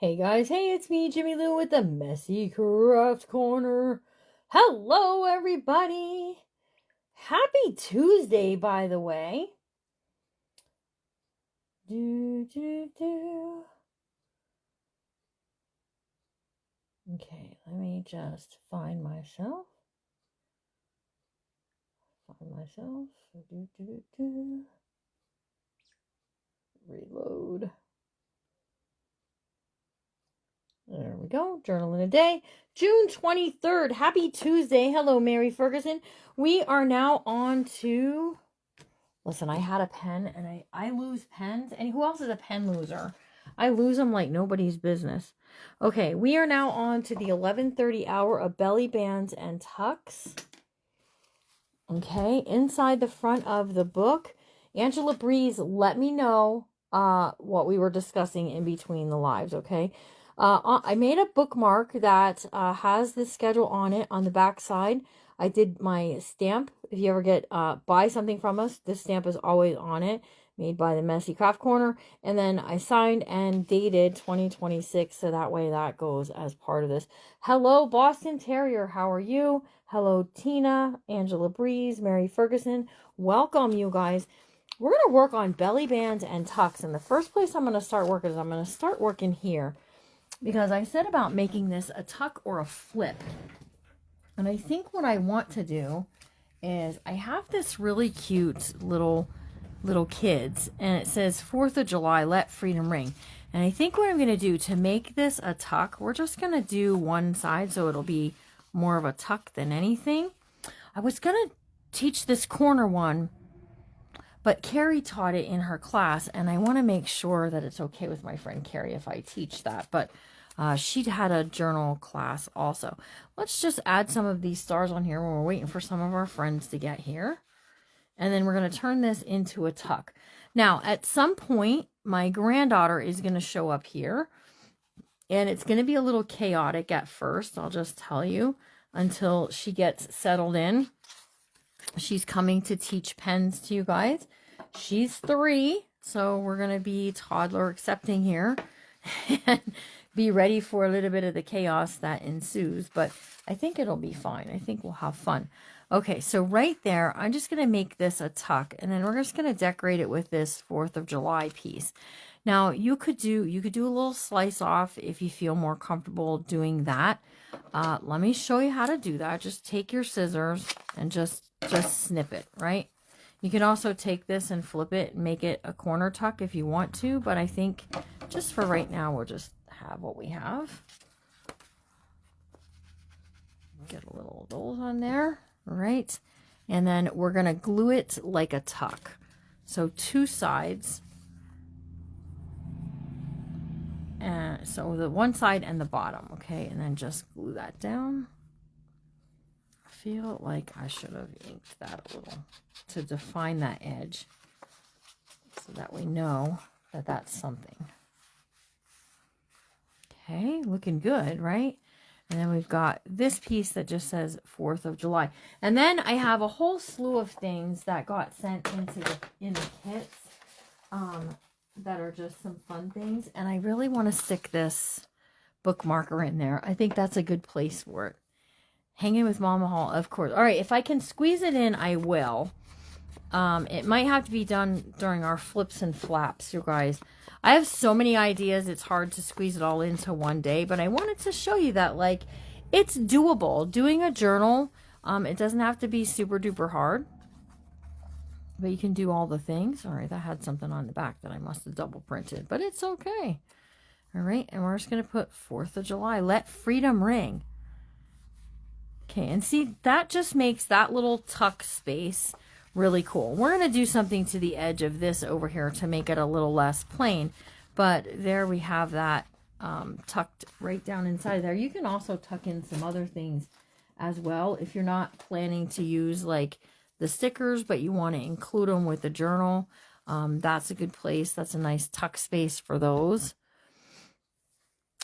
Hey guys, hey, it's me, Jimmy Lou, with the Messy Craft Corner. Hello, everybody. Happy Tuesday, by the way. Okay, let me just find myself. Reload. There we go. Journal in a day. June 23rd. Happy Tuesday. Hello, Mary Ferguson. We are now on to... Listen, I had a pen and I lose pens. And who else is a pen loser? I lose them like nobody's business. Okay, we are now on to the 11:30 hour of belly bands and tucks. Okay, inside the front of the book, Angela Breeze let me know what we were discussing in between the lives, okay? I made a bookmark that has the schedule on it on the back side. I did my stamp. If you ever get buy something from us, this stamp is always on it, made by the Messy Craft Corner. And then I signed and dated 2026, so that way that goes as part of this. Hello, Boston Terrier. How are you? Hello, Tina, Angela Breeze, Mary Ferguson. Welcome, you guys. We're going to work on belly bands and tucks. And the first place I'm going to start working is I'm going to start working here, because I said about making this a tuck or a flip. And I think what I want to do is I have this really cute little kids, and it says 4th of July, let freedom ring. And I think what I'm going to do to make this a tuck, we're just going to do one side so it'll be more of a tuck than anything. I was going to teach this corner one, but Carrie taught it in her class, and I want to make sure that it's okay with my friend Carrie if I teach that. But she had a journal class also. Let's just add some of these stars on here when we're waiting for some of our friends to get here. And then we're going to turn this into a tuck. Now, at some point, my granddaughter is going to show up here. And it's going to be a little chaotic at first, I'll just tell you, until she gets settled in. She's coming to teach pens to you guys. She's 3, so we're going to be toddler accepting here. And be ready for a little bit of the chaos that ensues, but I think it'll be fine. I think we'll have fun. Okay, so right there, I'm just going to make this a tuck, and then we're just going to decorate it with this 4th of July piece. Now, you could do a little slice off if you feel more comfortable doing that. Let me show you how to do that. Just take your scissors and just snip it, right? You can also take this and flip it and make it a corner tuck if you want to, but I think just for right now, we'll just have what we have. Get a little of those on there, right? And then we're going to glue it like a tuck. So 2 sides. And so the one side and the bottom, okay? And then just glue that down. I feel like I should have inked that a little to define that edge, so that we know that that's something. Okay, looking good, right? And then we've got this piece that just says 4th of July. And then I have a whole slew of things that got sent in the kits that are just some fun things. And I really want to stick this bookmarker in there. I think that's a good place for it. Hanging with Mama Hall, of course. All right, if I can squeeze it in, I will. It might have to be done during our flips and flaps, you guys. I have so many ideas, it's hard to squeeze it all into one day, but I wanted to show you that, like, it's doable. Doing a journal, it doesn't have to be super duper hard, but you can do all the things. All right, that had something on the back that I must have double printed, but it's okay. All right, and we're just going to put 4th of July, let freedom ring. Okay, and see, that just makes that little tuck space really cool. We're going to do something to the edge of this over here to make it a little less plain, but there we have that tucked right down inside there. You can also tuck in some other things as well if you're not planning to use like the stickers, but you want to include them with the journal. That's a good place. That's a nice tuck space for those.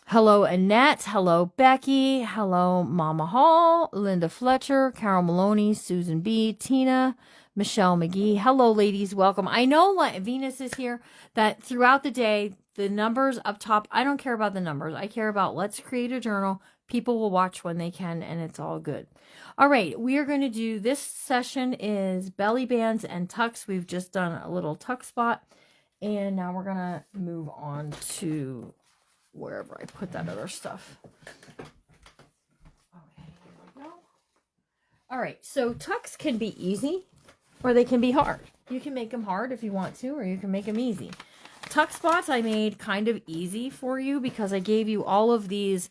Hello, Annette. Hello, Becky. Hello, Mama Hall, Linda Fletcher, Carol Maloney, Susan B, Tina, Michelle McGee. Hello, ladies. Welcome. I know Venus is here, that throughout the day, The numbers up top, I don't care about the numbers. I care about let's create a journal. People will watch when they can, and it's all good. All right, we are going to do, this session is belly bands and tucks. We've just done a little tuck spot, and now we're going to move on to wherever I put that other stuff. Okay, here we go. All right, so tucks can be easy or they can be hard. You can make them hard if you want to, or you can make them easy. Tuck spots I made kind of easy for you because I gave you all of these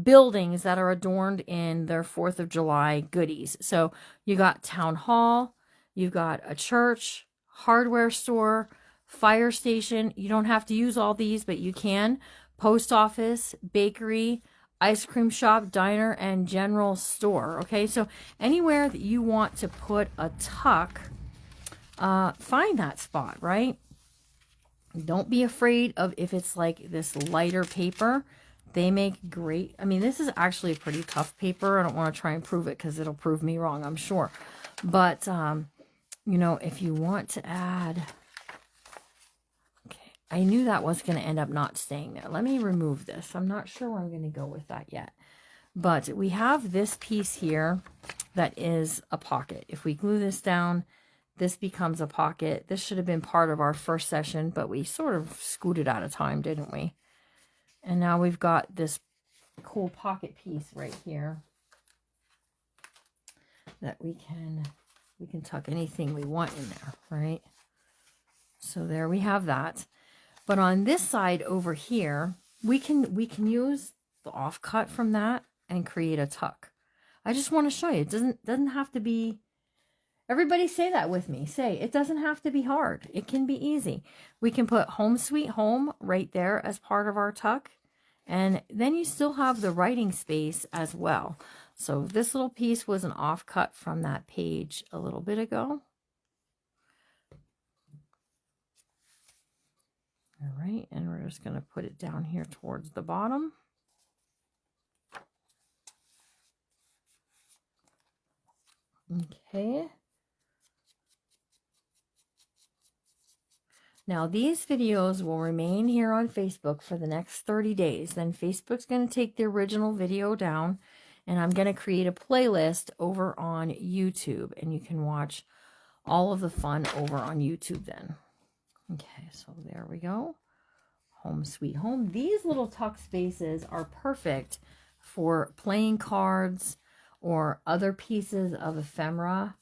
buildings that are adorned in their 4th of July goodies. So you got town hall, you've got a church, hardware store, fire station. You don't have to use all these, but you can. Post office, bakery, ice cream shop, diner, and general store. Okay, so anywhere that you want to put a tuck, find that spot, right? Don't be afraid of if it's like this lighter paper. They make great, I mean, this is actually a pretty tough paper. I don't want to try and prove it because it'll prove me wrong, I'm sure. But, you know, if you want to add, okay, I knew that was going to end up not staying there. Let me remove this. I'm not sure where I'm going to go with that yet. But we have this piece here that is a pocket. If we glue this down, this becomes a pocket. This should have been part of our first session, but we sort of scooted out of time, didn't we? And now we've got this cool pocket piece right here that we can tuck anything we want in there, right? So there we have that. But on this side over here, we can use the offcut from that and create a tuck. I just want to show you. It doesn't have to be. Everybody say that with me. Say, it doesn't have to be hard. It can be easy. We can put home sweet home right there as part of our tuck. And then you still have the writing space as well. So this little piece was an offcut from that page a little bit ago. All right, and we're just going to put it down here towards the bottom. Okay. Now, these videos will remain here on Facebook for the next 30 days. Then Facebook's going to take the original video down, and I'm going to create a playlist over on YouTube, and you can watch all of the fun over on YouTube then. Okay, so there we go. Home sweet home. These little tuck spaces are perfect for playing cards or other pieces of ephemera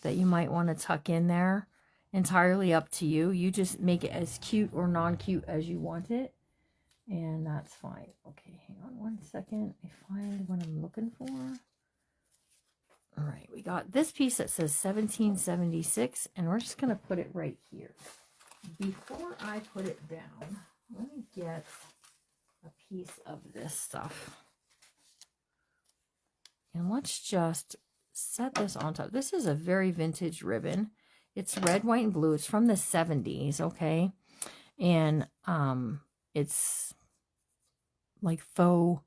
that you might want to tuck in there. Entirely up to you. You just make it as cute or non-cute as you want it, and that's fine. Okay, hang on one second. I find what I'm looking for. All right, we got this piece that says 1776, and we're just going to put it right here. Before I put it down, let me get a piece of this stuff. And let's just set this on top. This is a very vintage ribbon. It's red, white, and blue. It's from the 70s, okay? And it's like faux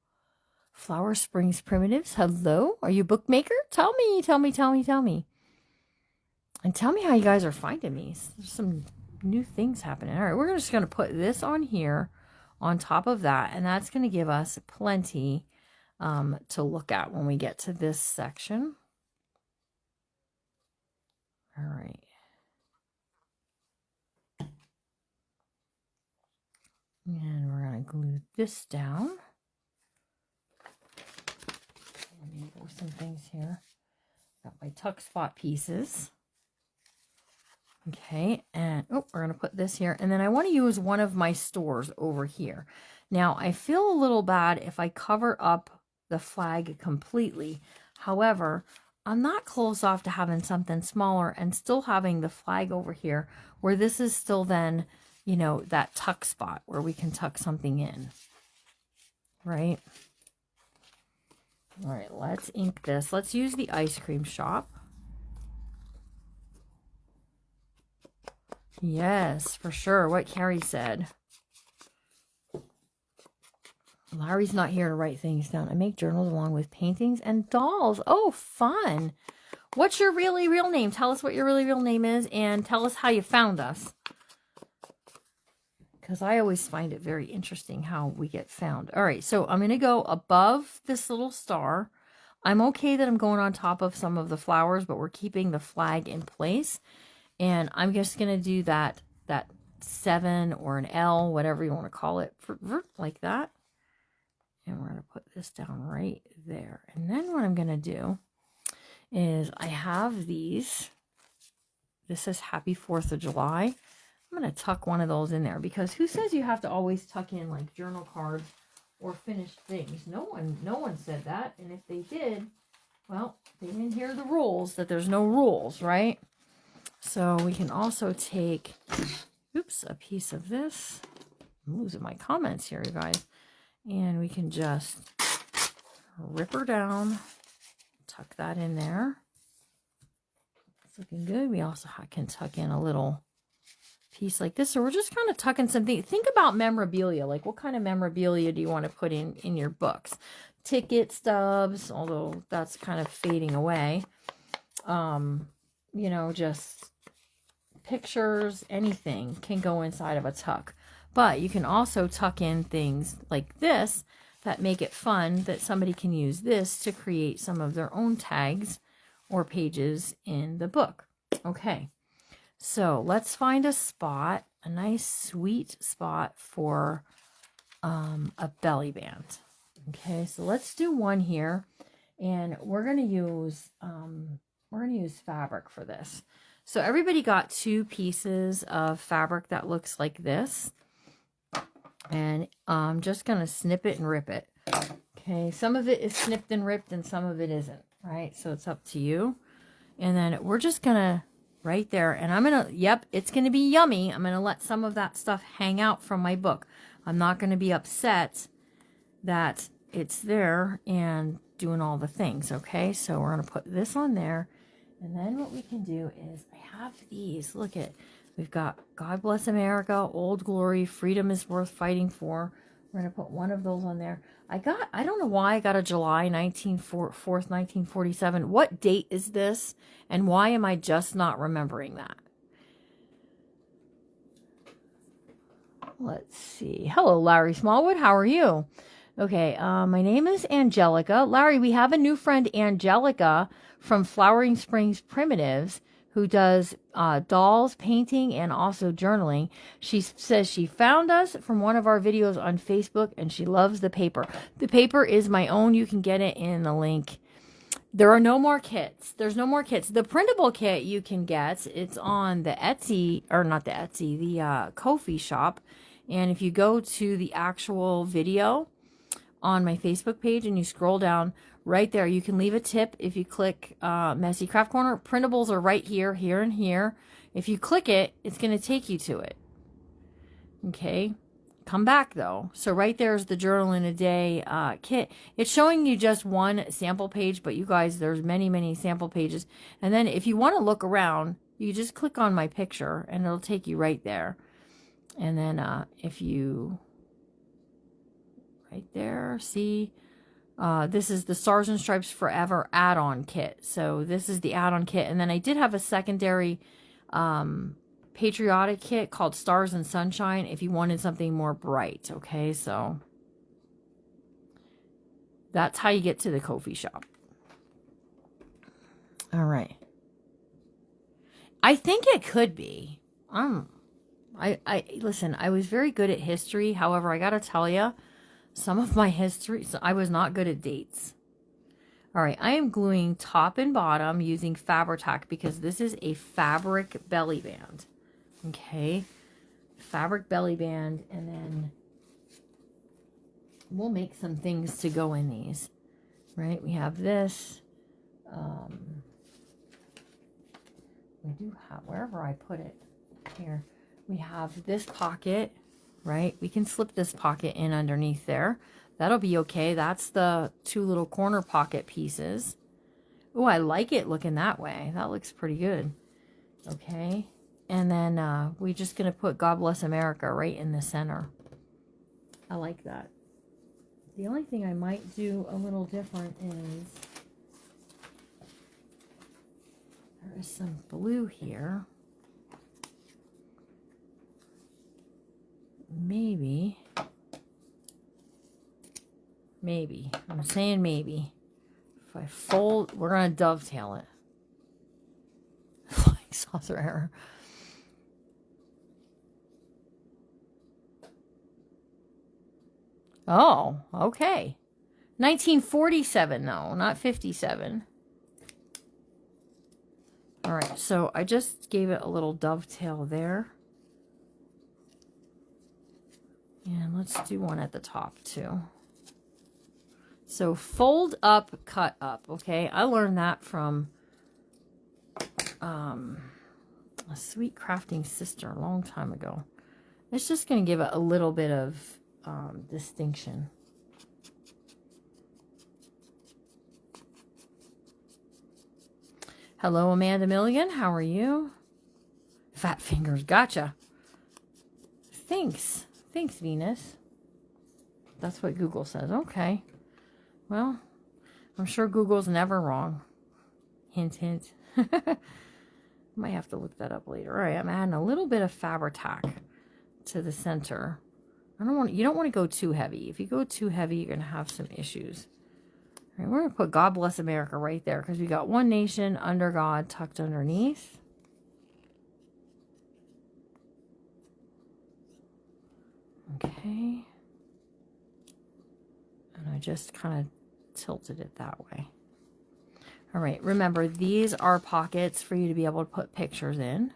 Flower Springs Primitives. Hello? Are you a bookmaker? Tell me. And tell me how you guys are finding me. There's some new things happening. All right, we're just going to put this on here on top of that, and that's going to give us plenty to look at when we get to this section. All right. And we're going to glue this down. Let me move some things here. Got my tuck spot pieces. Okay, and we're going to put this here. And then I want to use one of my stores over here. Now, I feel a little bad if I cover up the flag completely. However, I'm not close off to having something smaller and still having the flag over here where this is still then, you know, that tuck spot where we can tuck something in, right? All right, let's ink this. Let's use the ice cream shop. Yes, for sure, what Carrie said. Larry's not here to write things down. I make journals along with paintings and dolls. Oh, fun. What's your really real name? Tell us what your really real name is and tell us how you found us. because I always find it very interesting how we get found. All right, so I'm going to go above this little star. I'm okay that I'm going on top of some of the flowers, but we're keeping the flag in place. And I'm just going to do that 7 or an L, whatever you want to call it, like that. And we're going to put this down right there. And then what I'm going to do is I have these. This says Happy 4th of July. I'm going to tuck one of those in there, because who says you have to always tuck in like journal cards or finished things? No one said that. And if they did, well, they didn't hear the rules, that there's no rules, right? So we can also take, oops, a piece of this. I'm losing my comments here, you guys. And we can just rip her down, tuck that in there. It's looking good. We also can tuck in a little piece like this. So we're just kind of tucking something. Think about memorabilia. Like, what kind of memorabilia do you want to put in your books? Ticket stubs, although that's kind of fading away. You know, just pictures, anything can go inside of a tuck. But you can also tuck in things like this that make it fun, that somebody can use this to create some of their own tags or pages in the book. Okay, so let's find a spot, a nice sweet spot for a belly band. Okay, so let's do one here, and we're going to use fabric for this. So everybody got 2 pieces of fabric that looks like this. And I'm just going to snip it and rip it. Okay, some of it is snipped and ripped and some of it isn't, right? So it's up to you. And then we're just going to, right there, and I'm going to, yep, it's going to be yummy. I'm going to let some of that stuff hang out from my book. I'm not going to be upset that it's there and doing all the things, okay? So we're going to put this on there. And then what we can do is, I have these, look at, we've got God Bless America, Old Glory, Freedom is Worth Fighting For. We're going to put one of those on there. I don't know why I got a July 4th, 1947. What date is this? And why am I just not remembering that? Let's see. Hello, Larry Smallwood. How are you? Okay, my name is Angelica. Larry, we have a new friend, Angelica, from Flowering Springs Primitives, who does dolls, painting, and also journaling. She says she found us from one of our videos on Facebook, and she loves the paper. The paper is my own. You can get it in the link. There are no more kits. There's no more kits. The printable kit you can get. It's on the Etsy, or not the Etsy, the Ko-fi shop. And if you go to the actual video on my Facebook page and you scroll down, right there, you can leave a tip if you click Messy Craft Corner. Printables are right here, here, and here. If you click it, it's going to take you to it. Okay, come back though. So right there is the Journal in a Day kit. It's showing you just one sample page, but you guys, there's many, many sample pages. And then if you want to look around, you just click on my picture and it'll take you right there. And then if you, right there, see, this is the Stars and Stripes Forever add-on kit. So this is the add-on kit. And then I did have a secondary patriotic kit called Stars and Sunshine if you wanted something more bright. Okay, so that's how you get to the Ko-fi shop. All right. I think it could be. Listen, I was very good at history. However, I got to tell you, some of my history, so I was not good at dates. All right, I am gluing top and bottom using Fabri-Tac because this is a fabric belly band. Okay, fabric belly band, and then we'll make some things to go in these. Right, we have this. We do have, wherever I put it, here, we have this pocket. Right, we can slip this pocket in underneath there. That'll be okay. That's the 2 little corner pocket pieces. Oh, I like it looking that way. That looks pretty good. Okay, and then we're just gonna put God Bless America right in the center. I like that. The only thing I might do a little different is there is some blue here. maybe, I'm saying maybe, if I fold, we're going to dovetail it. Flying saucer error. Oh, okay. 1947, though, not 57. All right, so I just gave it a little dovetail there. And let's do one at the top, too. So fold up, cut up, okay? I learned that from a Sweet Crafting Sister a long time ago. It's just going to give it a little bit of distinction. Hello, Amanda Milligan. How are you? Fat fingers. Gotcha. Thanks. Thanks, Venus. That's what Google says. Okay. Well, I'm sure Google's never wrong. Hint, hint. Might have to look that up later. All right, I'm adding a little bit of Fabri-Tac to the center. You don't want to go too heavy. If you go too heavy, you're going to have some issues. All right, we're going to put God Bless America right there because we got one nation under God tucked underneath. Okay. And I just kind of tilted it that way. All right, remember, these are pockets for you to be able to put pictures in.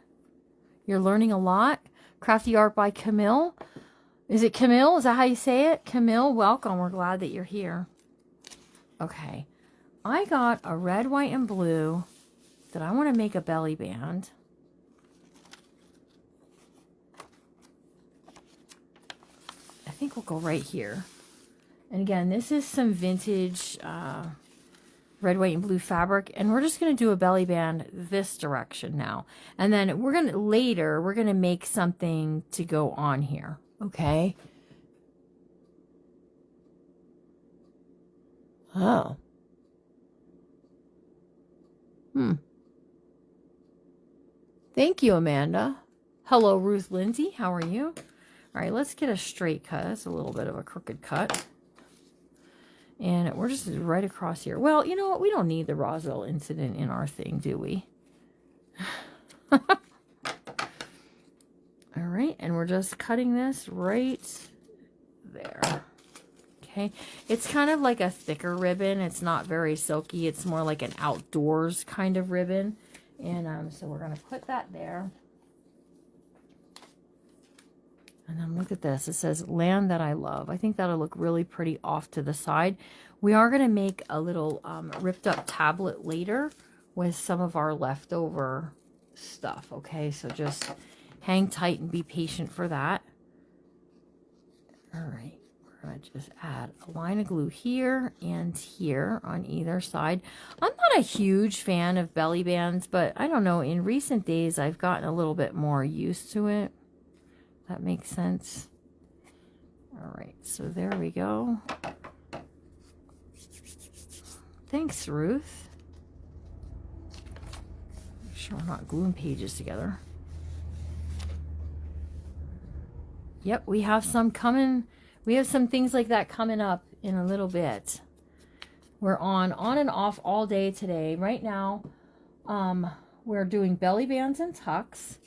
You're learning a lot. Crafty Art by Camille. Is it Camille? Is that how you say it? Camille, welcome. We're glad that you're here. Okay. I got a red, white, and blue that I want to make a belly band. I think we'll go right here. And again, this is some vintage red, white, and blue fabric. And we're just going to do a belly band this direction now. And then we're going to make something to go on here. Okay. Oh. Thank you, Amanda. Hello, Ruth Lindsay. How are you? All right, let's get a straight cut. It's a little bit of a crooked cut. And we're just right across here. Well, you know what? We don't need the Roswell incident in our thing, do we? All right, and we're just cutting this right there. Okay, it's kind of like a thicker ribbon. It's not very silky. It's more like an outdoors kind of ribbon. And so we're going to put that there. And then look at this. It says, Land That I Love. I think that'll look really pretty off to the side. We are going to make a little ripped up tablet later with some of our leftover stuff. Okay, so just hang tight and be patient for that. All right. We're going to just add a line of glue here and here on either side. I'm not a huge fan of belly bands, but I don't know. In recent days, I've gotten a little bit more used to it. That makes sense. All right, so there we go. Thanks, Ruth. Make sure we're not gluing pages together. Yep, we have some coming. We have some things like that coming up in a little bit. We're on and off all day today. Right now, we're doing belly bands and tucks.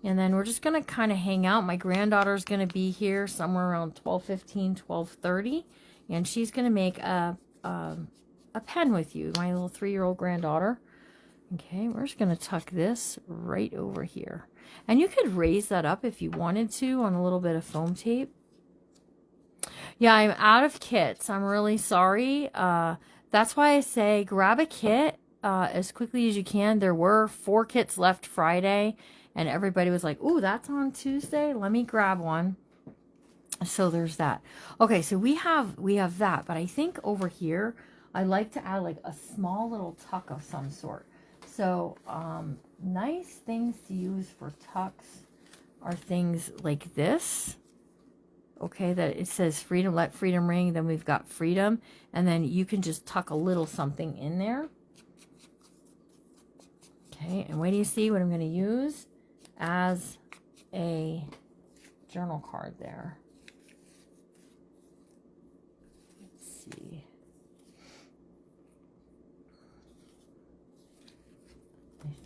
And then we're just going to kind of hang out. My granddaughter's going to be here somewhere around 12:15, 12:30. And she's going to make a pen with you, my little 3-year-old granddaughter. Okay, we're just going to tuck this right over here. And you could raise that up if you wanted to on a little bit of foam tape. Yeah, I'm out of kits. I'm really sorry. That's why I say grab a kit as quickly as you can. There were 4 kits left Friday, and everybody was like, ooh, that's on Tuesday. Let me grab one. So there's that. Okay, so we have that, but I think over here, I like to add like a small little tuck of some sort. So nice things to use for tucks are things like this. Okay, that it says freedom, let freedom ring. Then we've got freedom. And then you can just tuck a little something in there. Okay, and wait do you see what I'm going to use as a journal card there.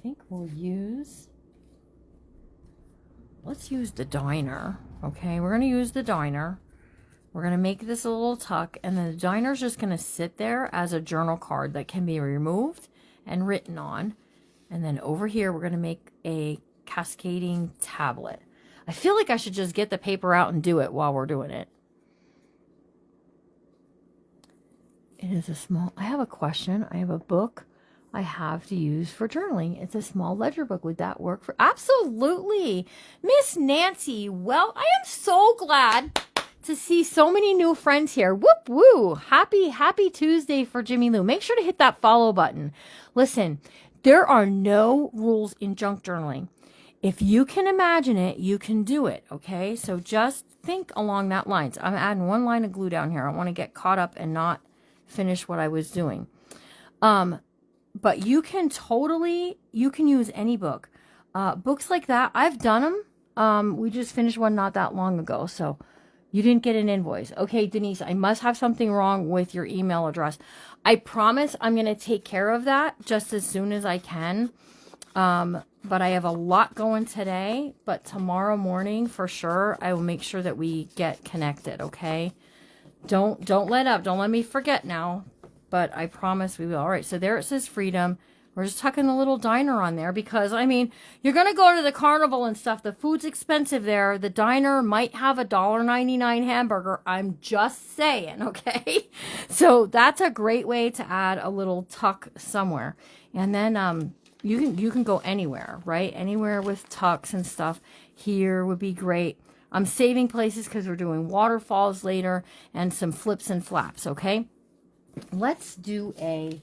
think we'll use, let's use the diner. Okay, we're going to use the diner. We're going to make this a little tuck, and then the diner is just going to sit there as a journal card that can be removed and written on. And then over here, we're going to make a cascading tablet. I feel like I should just get the paper out and do it while we're doing it. It is a small, I have a question. I have a book I have to use for journaling. It's a small ledger book. Would that work for? Absolutely. Miss Nancy. Well, I am so glad to see so many new friends here. Whoop woo. Happy Tuesday for Jimmy Lou. Make sure to hit that follow button. Listen, there are no rules in junk journaling. If you can imagine it, you can do it. Okay. So just think along that lines. I'm adding one line of glue down here. I want to get caught up and not finish what I was doing. But you can totally, you can use any book. Books like that, I've done them. We just finished one not that long ago. So you didn't get an invoice. Okay, Denise, I must have something wrong with your email address. I promise I'm going to take care of that just as soon as I can. But I have a lot going today. But tomorrow morning, for sure, I will make sure that we get connected, okay? Don't let up. Don't let me forget now. But I promise we will. All right, so there it says freedom. We're just tucking a little diner on there because, I mean, you're going to go to the carnival and stuff. The food's expensive there. The diner might have a $1.99 hamburger. I'm just saying, okay? So that's a great way to add a little tuck somewhere. And then you can go anywhere, right? Anywhere with tucks and stuff here would be great. I'm saving places because we're doing waterfalls later and some flips and flaps, okay? Let's do a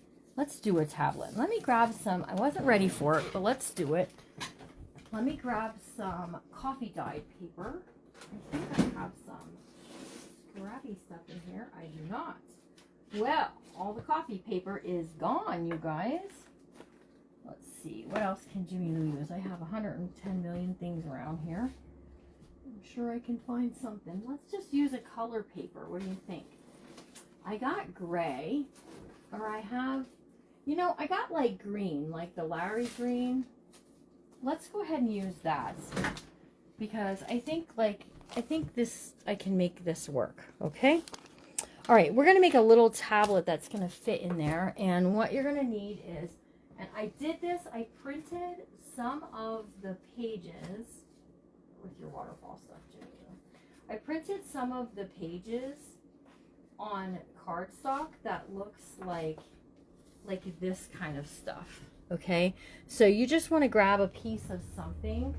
tablet. Let me grab some, I wasn't ready for it, but let's do it. Let me grab some coffee dyed paper. I think I have some scrappy stuff in here. I do not. Well, all the coffee paper is gone, you guys. Let's see, what else can Jimmy Lou use? I have 110 million things around here. I'm sure I can find something. Let's just use a color paper. What do you think? I got gray, or I have, you know, I got like green, like the Larry green. Let's go ahead and use that because I think this, I can make this work. Okay. All right. We're going to make a little tablet that's going to fit in there. And what you're going to need is, and I did this, I printed some of the pages with your waterfall stuff, Jimmy. I printed some of the pages on cardstock that looks like this kind of stuff. Okay, so you just want to grab a piece of something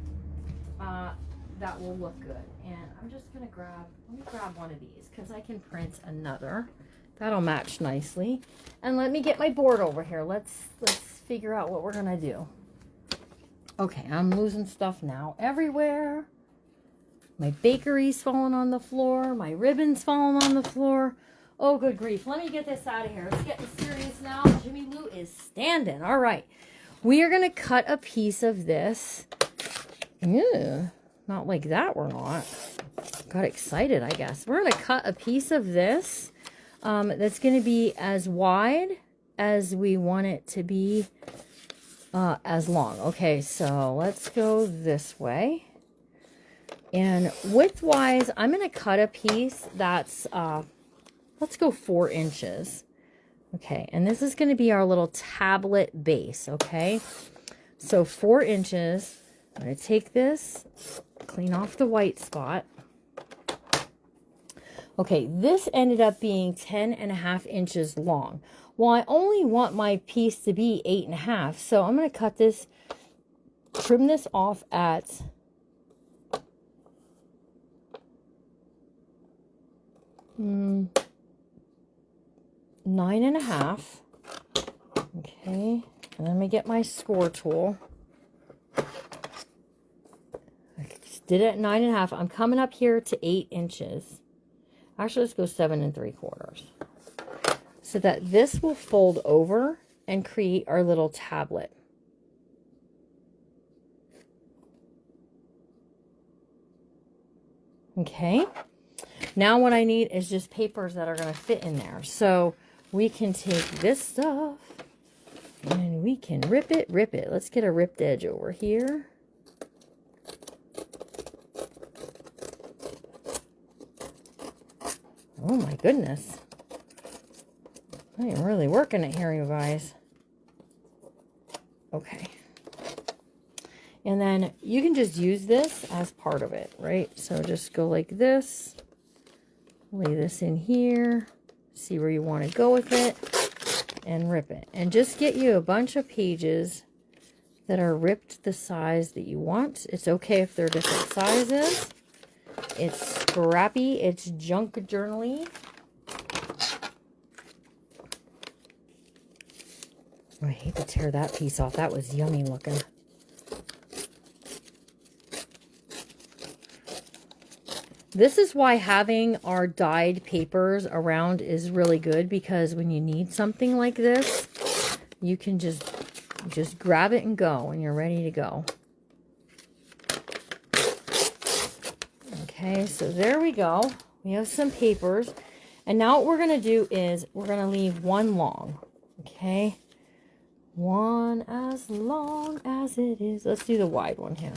that will look good. And I'm just gonna let me grab one of these because I can print another that'll match nicely. And let me get my board over here. Let's figure out what we're gonna do. Okay, I'm losing stuff now everywhere. My bakery's falling on the floor. My ribbon's falling on the floor. Oh, good grief. Let me get this out of here. It's getting serious now. Jimmy Lou is standing. All right. We are going to cut a piece of this. Ew, not like that, we're not. Got excited, I guess. We're going to cut a piece of this that's going to be as wide as we want it to be as long. Okay, so let's go this way. And width-wise, I'm going to cut a piece that's, let's go 4 inches. Okay, and this is going to be our little tablet base, okay? So 4 inches. I'm going to take this, clean off the white spot. Okay, this ended up being 10.5 inches long. Well, I only want my piece to be 8.5, so I'm going to cut this, trim this off at 9.5. Okay, and let me get my score tool. I just did it at 9.5. I'm coming up here to 8 inches. Actually, let's go 7 3/4. So that this will fold over and create our little tablet. Okay. Now what I need is just papers that are going to fit in there. So we can take this stuff And we can rip it, rip it. Let's get a ripped edge over here. Oh my goodness. I am really working it here, you guys. Okay. And then you can just use this as part of it, right? So just go like this. Lay this in here. See where you want to go with it. And rip it. And just get you a bunch of pages that are ripped the size that you want. It's okay if they're different sizes. It's scrappy. It's junk journaly. Oh, I hate to tear that piece off. That was yummy looking. This is why having our dyed papers around is really good, because when you need something like this, you can just grab it and go, and you're ready to go. Okay, so there we go. We have some papers. And now what we're going to do is we're going to leave one long. Okay. One as long as it is. Let's do the wide one here.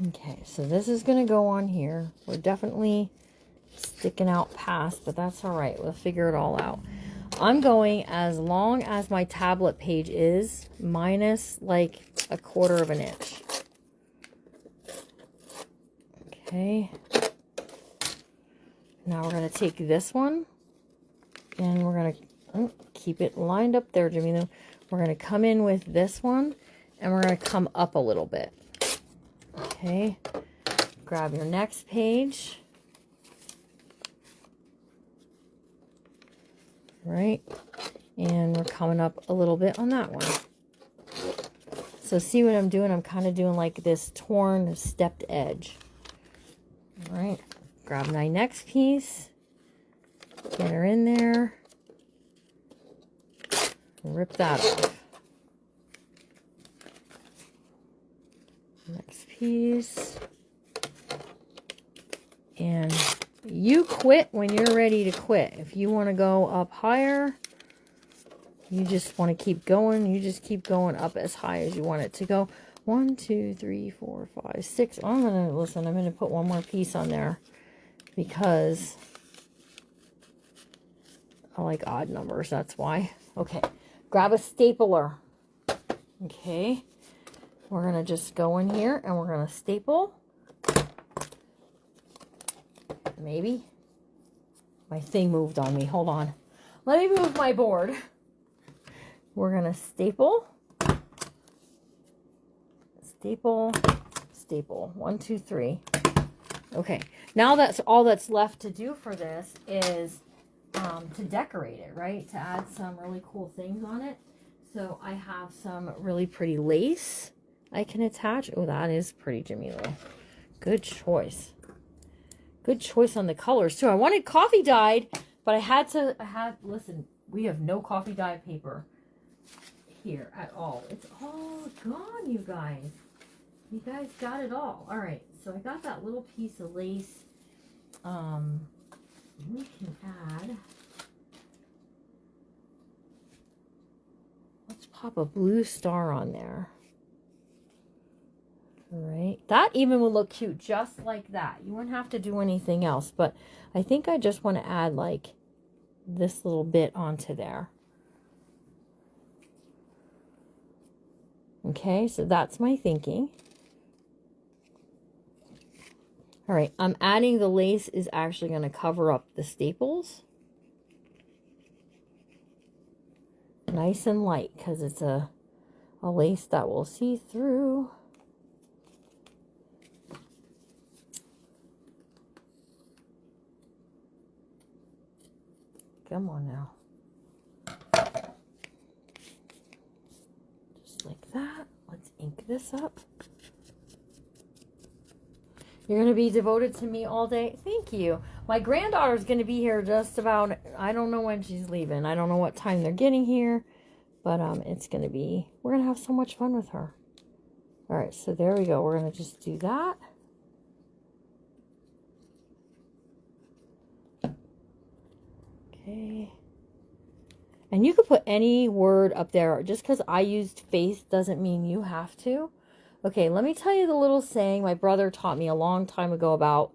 Okay, so this is going to go on here. We're definitely sticking out past, but that's all right. We'll figure it all out. I'm going as long as my tablet page is, minus like 1/4 of an inch. Okay. Now we're going to take this one, and we're going to keep it lined up there, Jimmy. We're going to come in with this one, and we're going to come up a little bit. Okay, grab your next page. Right, and we're coming up a little bit on that one. So see what I'm doing? I'm kind of doing like this torn, stepped edge. All right, grab my next piece. Get her in there. Rip that off. Next piece. And you quit when you're ready to quit. If you want to go up higher, you just want to keep going. You just keep going up as high as you want it to go. 1, 2, 3, 4, 5, 6. I'm going to put one more piece on there because I like odd numbers. That's why. Okay. Grab a stapler. Okay. We're going to just go in here and we're going to staple. Maybe. My thing moved on me. Hold on. Let me move my board. We're going to staple. Staple. Staple. 1, 2, 3. Okay. Now that's all that's left to do for this is to decorate it, right? To add some really cool things on it. So I have some really pretty lace I can attach. Oh, that is pretty, Jimmy Lou. Good choice. Good choice on the colors too. I wanted coffee dyed, but listen, we have no coffee dyed paper here at all. It's all gone, you guys. You guys got it all. All right, so I got that little piece of lace. We can add, let's pop a blue star on there. All right, that even will look cute just like that. You wouldn't have to do anything else, but I think I just want to add like this little bit onto there. Okay, so that's my thinking. All right, I'm adding the lace is actually going to cover up the staples. Nice and light because it's a lace that will see through. Come on now. Just like that. Let's ink this up. You're going to be devoted to me all day? Thank you. My granddaughter's going to be here just about, I don't know when she's leaving. I don't know what time they're getting here. But it's going to be, we're going to have so much fun with her. All right, so there we go. We're going to just do that. Okay. And you could put any word up there. Just because I used faith doesn't mean you have to. Okay, let me tell you the little saying my brother taught me a long time ago about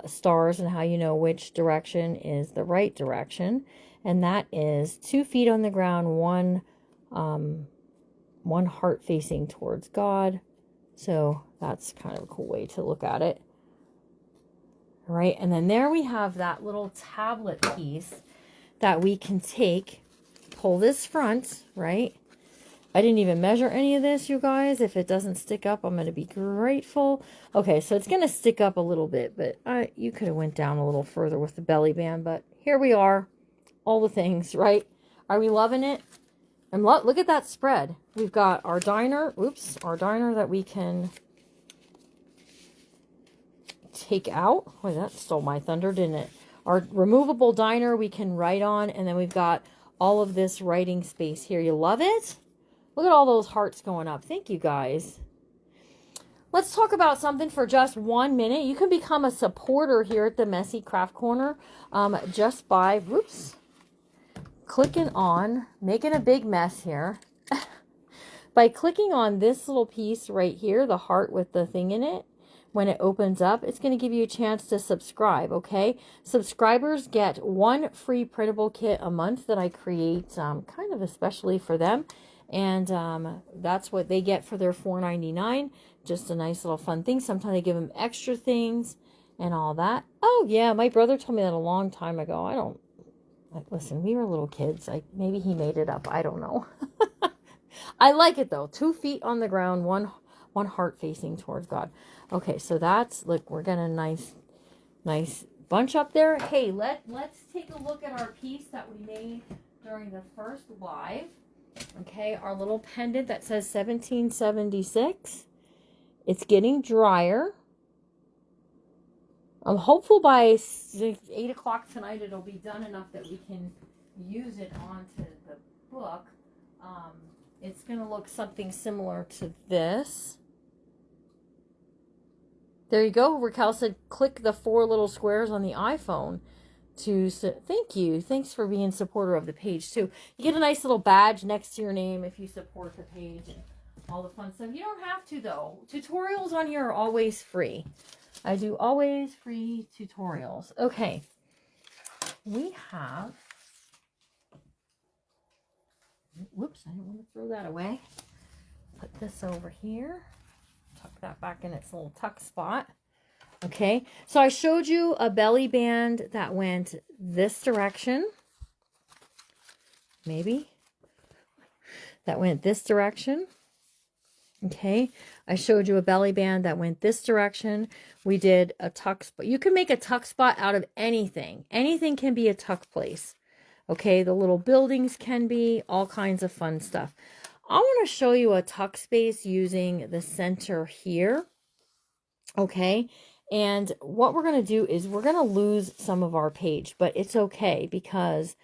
stars and how you know which direction is the right direction. And that is 2 feet on the ground, one heart facing towards God. So that's kind of a cool way to look at it. All right, and then there we have that little tablet piece that we can take, pull this front, right? I didn't even measure any of this, you guys. If it doesn't stick up, I'm going to be grateful. Okay, so it's going to stick up a little bit, but you could have went down a little further with the belly band, but here we are. All the things, right? Are we loving it? And look at that spread. We've got our diner, our diner that we can take out. Oh, that stole my thunder, didn't it? Our removable diner we can write on, and then we've got all of this writing space here. You love it? Look at all those hearts going up. Thank you, guys. Let's talk about something for just 1 minute. You can become a supporter here at the Messy Craft Corner just by, clicking on, making a big mess here. By clicking on this little piece right here, the heart with the thing in it, when it opens up, it's going to give you a chance to subscribe, okay? Subscribers get 1 free printable kit a month that I create kind of especially for them. And that's what they get for their $4.99. Just a nice little fun thing. Sometimes they give them extra things and all that. Oh, yeah, my brother told me that a long time ago. Listen, we were little kids. Maybe he made it up. I don't know. I like it, though. 2 feet on the ground, one heart facing towards God. Okay, so that's, look, we're getting a nice bunch up there. Hey, let's take a look at our piece that we made during the first live. Okay, our little pendant that says 1776. It's getting drier. I'm hopeful by 8 o'clock tonight it'll be done enough that we can use it onto the book. It's going to look something similar to this. There you go. Raquel said click the 4 little squares on the iPhone to thank you. Thanks for being a supporter of the page too. You get a nice little badge next to your name if you support the page and all the fun stuff. You don't have to though. Tutorials on here are always free. I do always free tutorials. Okay. We have, whoops, I didn't want to throw that away. Put this over here. Tuck that back in its little tuck spot. Okay, so I showed you a belly band that went this direction. Maybe. That went this direction. Okay, I showed you a belly band that went this direction. We did a tuck spot. You can make a tuck spot out of anything. Anything can be a tuck place. Okay, the little buildings can be, all kinds of fun stuff. I want to show you a tuck space using the center here. Okay, and what we're going to do is we're going to lose some of our page, but it's okay because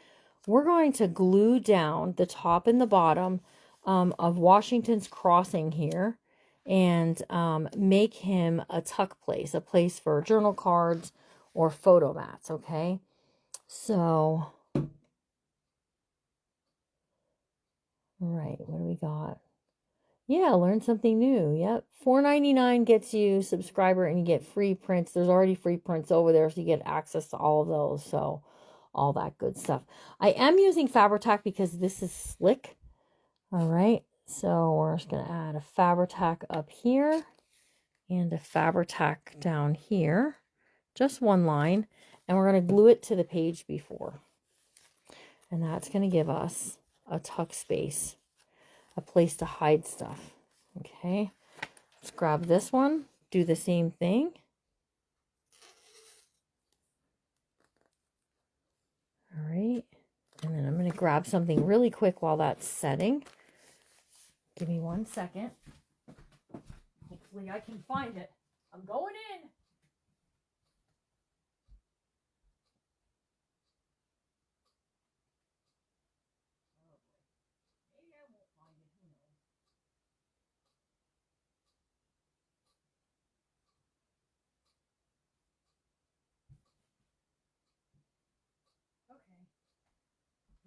we're going to glue down the top and the bottom of Washington's Crossing here and make him a tuck place, a place for journal cards or photo mats, okay? So, all right, what do we got? Yeah, learn something new. Yep. $4.99 gets you subscriber and you get free prints. There's already free prints over there, so you get access to all of those. So all that good stuff. I am using Fabri-Tac because this is slick. All right. So we're just going to add a Fabri-Tac up here and a Fabri-Tac down here. Just one line. And we're going to glue it to the page before. And that's going to give us a tuck space. A place to hide stuff. Okay, let's grab this one, do the same thing. All right, and then I'm going to grab something really quick while that's setting. Give me 1 second. Hopefully I can find it. I'm going in.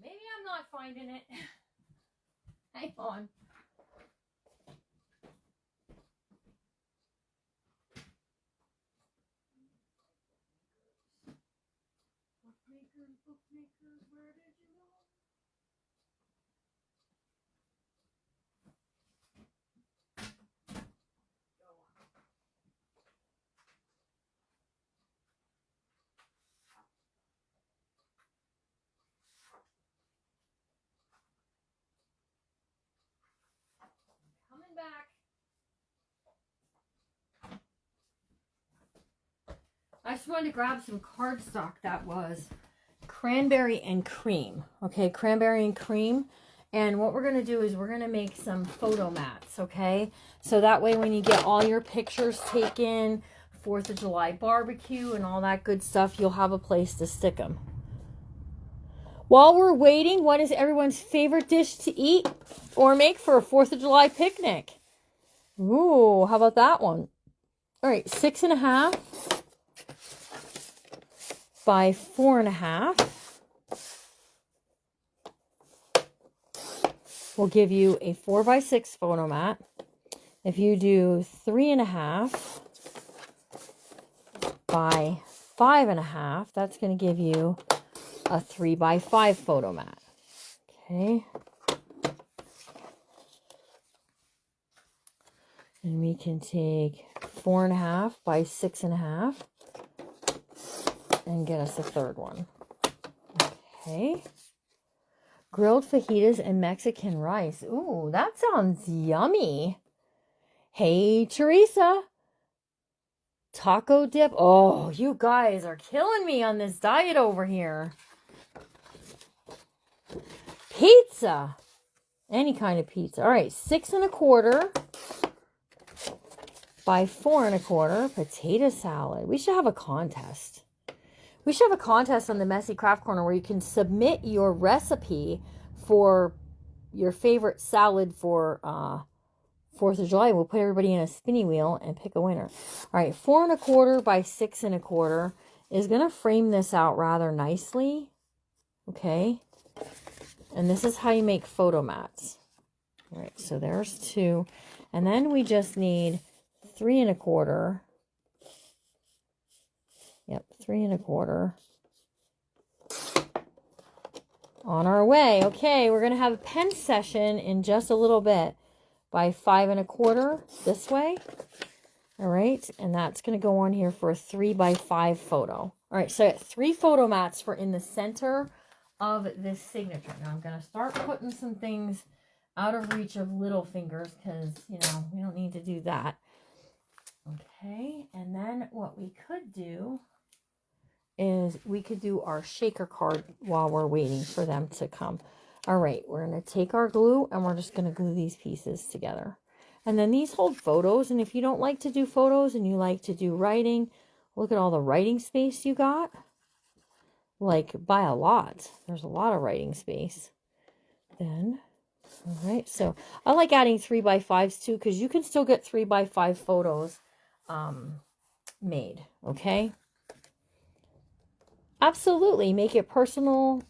Maybe I'm not finding it. Hang on. Bookmakers, where did you go? Coming back. I just wanted to grab some cardstock that was cranberry and cream. Okay, cranberry and cream. And what we're going to do is we're going to make some photo mats, okay? So that way when you get all your pictures taken, 4th of July barbecue and all that good stuff, you'll have a place to stick them. While we're waiting, what is everyone's favorite dish to eat or make for a 4th of July picnic? Ooh, how about that one? All right, 6.5 by 4.5 will give you a 4 by 6 photo mat. If you do 3.5 by 5.5, that's going to give you a 3 by 5 photo mat. Okay. And we can take 4.5 by 6.5 and get us a third one. Okay. Grilled fajitas and Mexican rice. Ooh, that sounds yummy. Hey, Teresa. Taco dip. Oh, you guys are killing me on this diet over here. Pizza. Any kind of pizza. All right, 6.25 by 4.25 potato salad. We should have a contest. We should have a contest on the Messy Craft Corner where you can submit your recipe for your favorite salad for 4th of July. We'll put everybody in a spinny wheel and pick a winner. All right, 4.25 by 6.25 is going to frame this out rather nicely. Okay. And this is how you make photo mats. All right, so there's 2. And then we just need 3.25. Yep, 3.25. On our way. Okay, we're going to have a pen session in just a little bit by 5.25 this way. All right, and that's going to go on here for a 3 by 5 photo. All right, so I got 3 photo mats for in the center of this signature. Now I'm going to start putting some things out of reach of little fingers because, you know, we don't need to do that. Okay, and then what we could do is we could do our shaker card while we're waiting for them to come. All right, we're going to take our glue and we're just going to glue these pieces together. And then these hold photos, and if you don't like to do photos and you like to do writing, look at all the writing space you got. Like, by a lot. There's a lot of writing space. Then, all right, so I like adding 3 by 5s too, because you can still get 3 by 5 photos made, okay? Absolutely. Make it personal.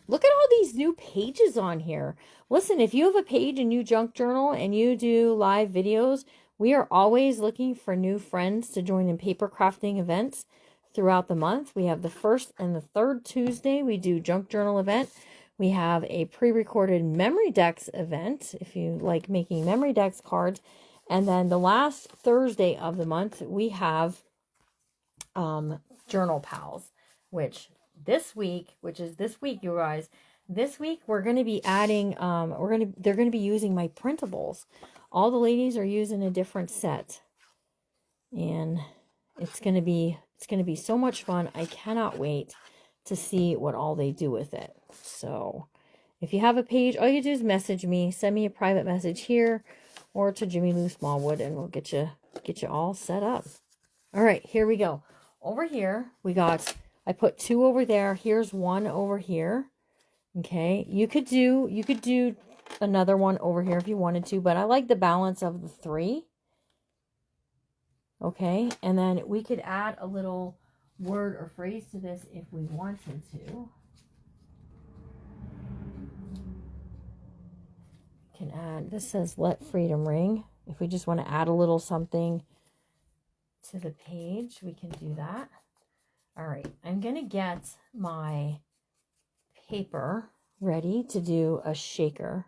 Look at all these new pages on here. Listen, if you have a page and you junk journal and you do live videos, we are always looking for new friends to join in paper crafting events throughout the month. We have the 1st and the 3rd Tuesday. We do junk journal event. We have a pre-recorded memory decks event if you like making memory decks cards. And then the last Thursday of the month, we have Journal Pals. Which this week, you guys, this week we're going to be adding, they're going to be using my printables. All the ladies are using a different set, and it's going to be so much fun. I cannot wait to see what all they do with it. So if you have a page, all you do is message me, send me a private message here or to Jimmy Lou Smallwood, and we'll get you all set up. All right, here we go. Over here, we got, I put 2 over there. Here's 1 over here. Okay. You could do another one over here if you wanted to, but I like the balance of the 3. Okay. And then we could add a little word or phrase to this if we wanted to. can add, this says let freedom ring. If we just want to add a little something to the page, we can do that. All right, I'm going to get my paper ready to do a shaker.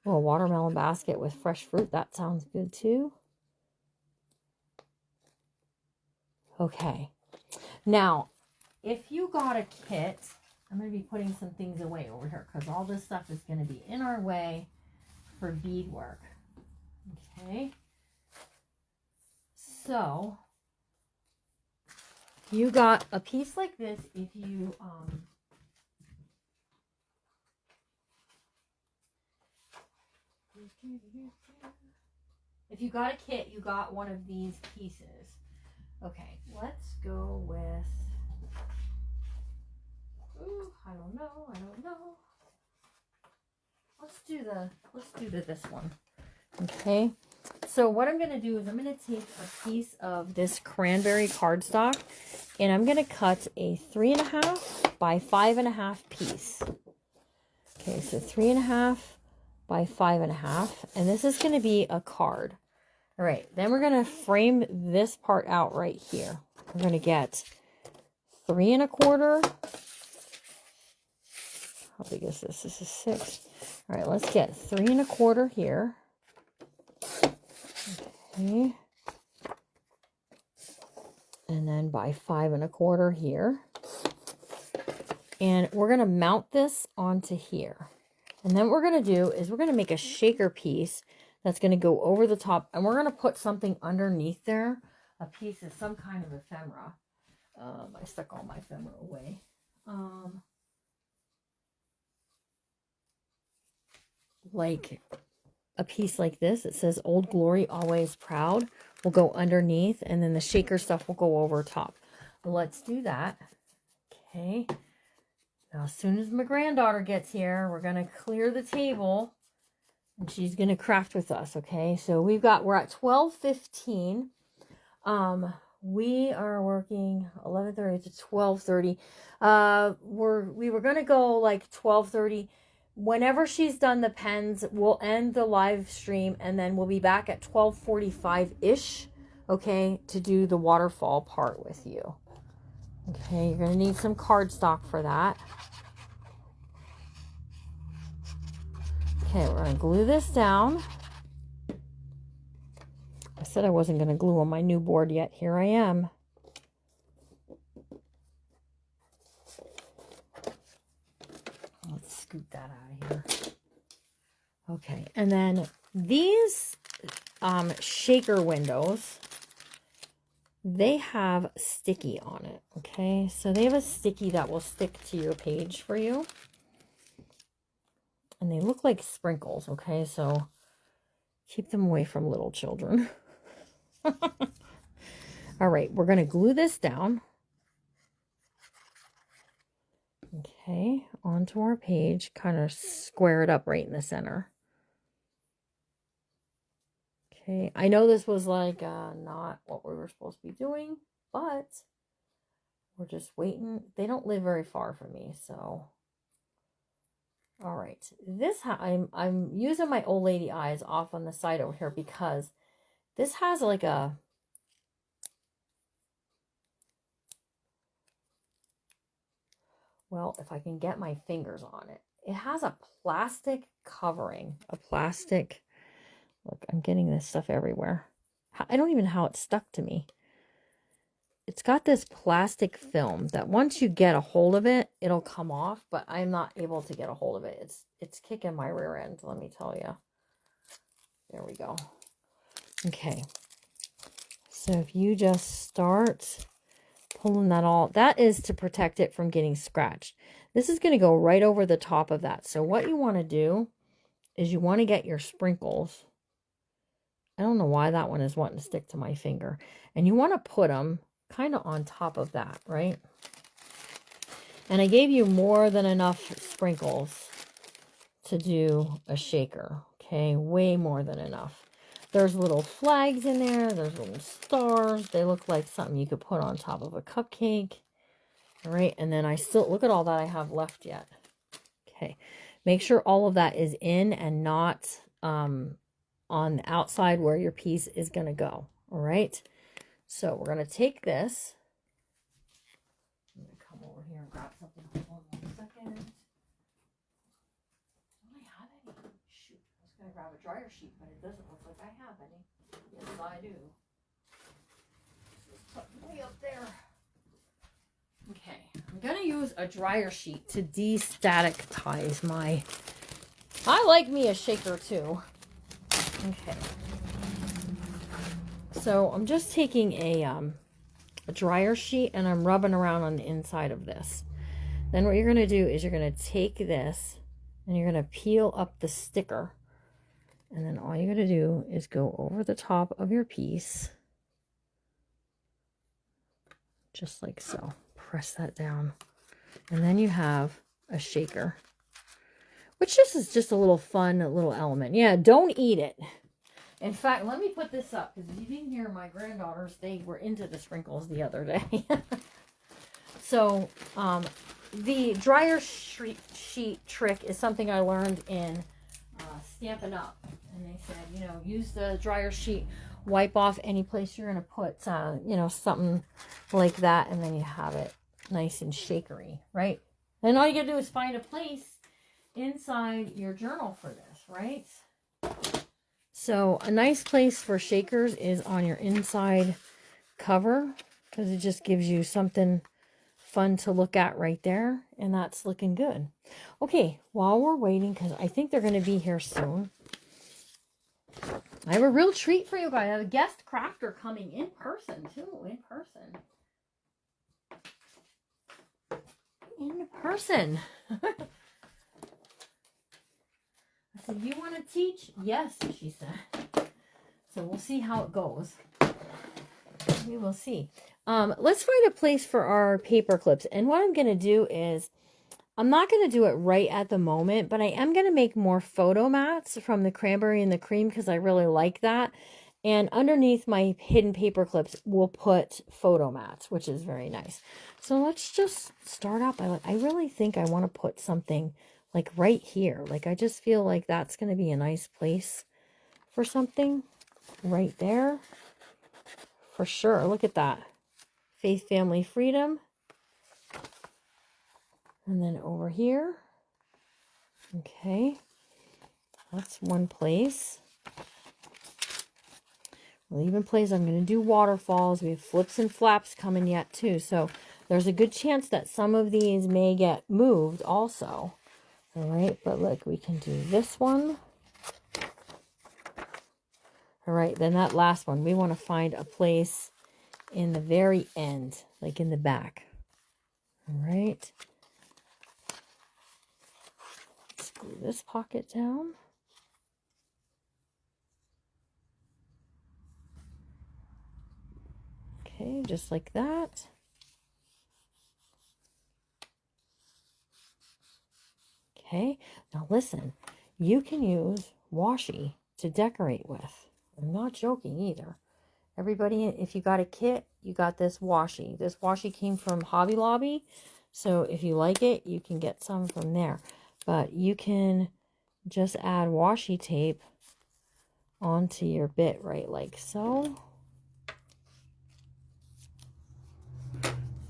Oh, a watermelon basket with fresh fruit. That sounds good too. Okay. Now, if you got a kit, I'm going to be putting some things away over here because all this stuff is going to be in our way for beadwork. Okay. So, you got a piece like this if you, if you got a kit, you got one of these pieces. Okay, let's go with, ooh, I don't know. Let's do this one. Okay, so what I'm going to do is I'm going to take a piece of this cranberry cardstock and I'm going to cut a 3.5 by 5.5 piece. Okay, so 3.5 by 5.5, and this is going to be a card. All right, then we're going to frame this part out right here. We're going to get 3 1/4. How big is this? This is 6. All right, let's get 3 1/4 here. Okay. And then by 5 1/4 here. And we're going to mount this onto here. And then what we're going to do is we're going to make a shaker piece that's going to go over the top. And we're going to put something underneath there. A piece of some kind of ephemera. I stuck all my ephemera away. Like a piece like this. It says Old Glory, Always Proud. Will go underneath. And then the shaker stuff will go over top. Let's do that. Okay. Now, as soon as my granddaughter gets here, we're going to clear the table and she's going to craft with us. Okay. So we're at 12:15. We are working 11:30 to 12:30. We were going to go like 12:30. Whenever she's done the pens, we'll end the live stream and then we'll be back at 12:45-ish. Okay. To do the waterfall part with you. Okay, you're going to need some cardstock for that. Okay, we're going to glue this down. I said I wasn't going to glue on my new board yet. Here I am. Let's scoot that out of here. Okay, and then these shaker windows, they have sticky on it, okay? So they have a sticky that will stick to your page for you. And they look like sprinkles, okay? So keep them away from little children. All right, we're going to glue this down. Okay, onto our page. Kind of square it up right in the center. Okay, I know this was like not what we were supposed to be doing, but we're just waiting. They don't live very far from me, so. All right, this I'm using my old lady eyes off on the side over here because this has like a well, if I can get my fingers on it. It has a plastic covering, a plastic. Look, I'm getting this stuff everywhere. I don't even know how it stuck to me. It's got this plastic film that once you get a hold of it, it'll come off, but I'm not able to get a hold of it. It's kicking my rear end, let me tell you. There we go. Okay. So if you just start pulling that all, that is to protect it from getting scratched. This is going to go right over the top of that. So what you want to do is you want to get your sprinkles. I don't know why that one is wanting to stick to my finger. And you want to put them kind of on top of that, right? And I gave you more than enough sprinkles to do a shaker. Okay, way more than enough. There's little flags in there. There's little stars. They look like something you could put on top of a cupcake. All right, and then I still, look at all that I have left yet. Okay, Make sure all of that is in and not on the outside where your piece is going to go. All right. So we're going to take this. I'm going to come over here and grab something. Hold on 1 second. Do I have any? Shoot. I was going to grab a dryer sheet, but it doesn't look like I have any. Yes, I do. Just put it way up there. Okay. I'm going to use a dryer sheet to de-staticize my... I like me a shaker too. Okay. So I'm just taking a dryer sheet and I'm rubbing around on the inside of this. Then what you're going to do is you're going to take this and you're going to peel up the sticker. And then all you're going to do is go over the top of your piece. Just like so. Press that down. And then you have a shaker. Which just is just a little fun little element. Yeah, don't eat it. In fact, let me put this up, because if you didn't hear my granddaughters, they were into the sprinkles the other day. So, the dryer sheet trick is something I learned in Stampin' Up. And they said, you know, use the dryer sheet, wipe off any place you're going to put, you know, something like that, and then you have it nice and shakery, right? And all you got to do is find a place inside your journal for this, right? So a nice place for shakers is on your inside cover, because it just gives you something fun to look at right there, and that's looking good. Okay, while we're waiting, because I think they're going to be here soon, I have a real treat for you guys. I have a guest crafter coming in person too, in person. I said, you want to teach? Yes, she said. So we'll see how it goes. We will see. Let's find a place for our paper clips. And what I'm going to do is, I'm not going to do it right at the moment, but I am going to make more photo mats from the cranberry and the cream because I really like that. And underneath my hidden paper clips, we'll put photo mats, which is very nice. So let's just start out by, I really think I want to put something like right here. Like I just feel like that's going to be a nice place for something right there. For sure. Look at that. Faith, family, freedom. And then over here. Okay. That's one place. We'll even place, I'm going to do waterfalls. We have flips and flaps coming yet too. So there's a good chance that some of these may get moved also. All right. But look, we can do this one. All right. Then that last one, we want to find a place in the very end, like in the back. All right. Let's glue this pocket down. Okay, just like that. Okay, now listen, you can use washi to decorate with. I'm not joking either. Everybody, if you got a kit, you got this washi. This washi came from Hobby Lobby, so if you like it, you can get some from there. But you can just add washi tape onto your bit, right, like so.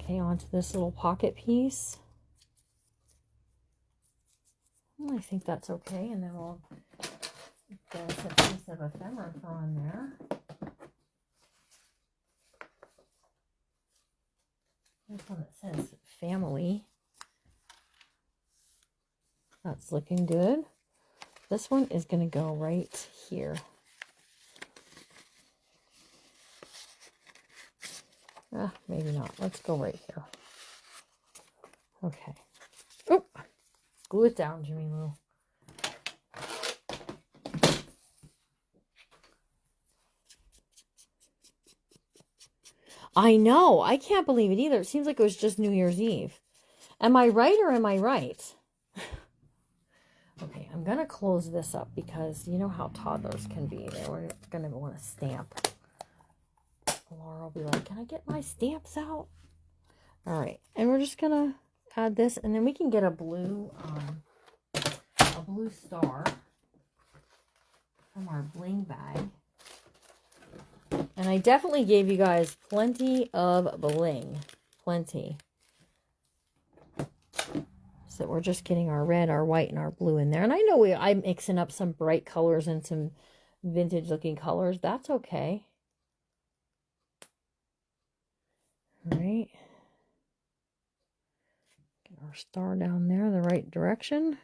Okay, onto this little pocket piece. I think that's okay, and then we'll get a piece of ephemera on there. This one that says family. That's looking good. This one is going to go right here. Maybe not. Let's go right here. Okay. Oh, glue it down, Jimmy Lou. I know. I can't believe it either. It seems like it was just New Year's Eve. Am I right or am I right? Okay, I'm going to close this up because you know how toddlers can be. They're going to want to stamp. Laura will be like, can I get my stamps out? All right, and we're just going to add this, and then we can get a blue blue star from our bling bag. And I definitely gave you guys plenty of bling. Plenty. So we're just getting our red, our white, and our blue in there. And I know I'm mixing up some bright colors and some vintage looking colors. That's okay. All right. Get our star down there the right direction.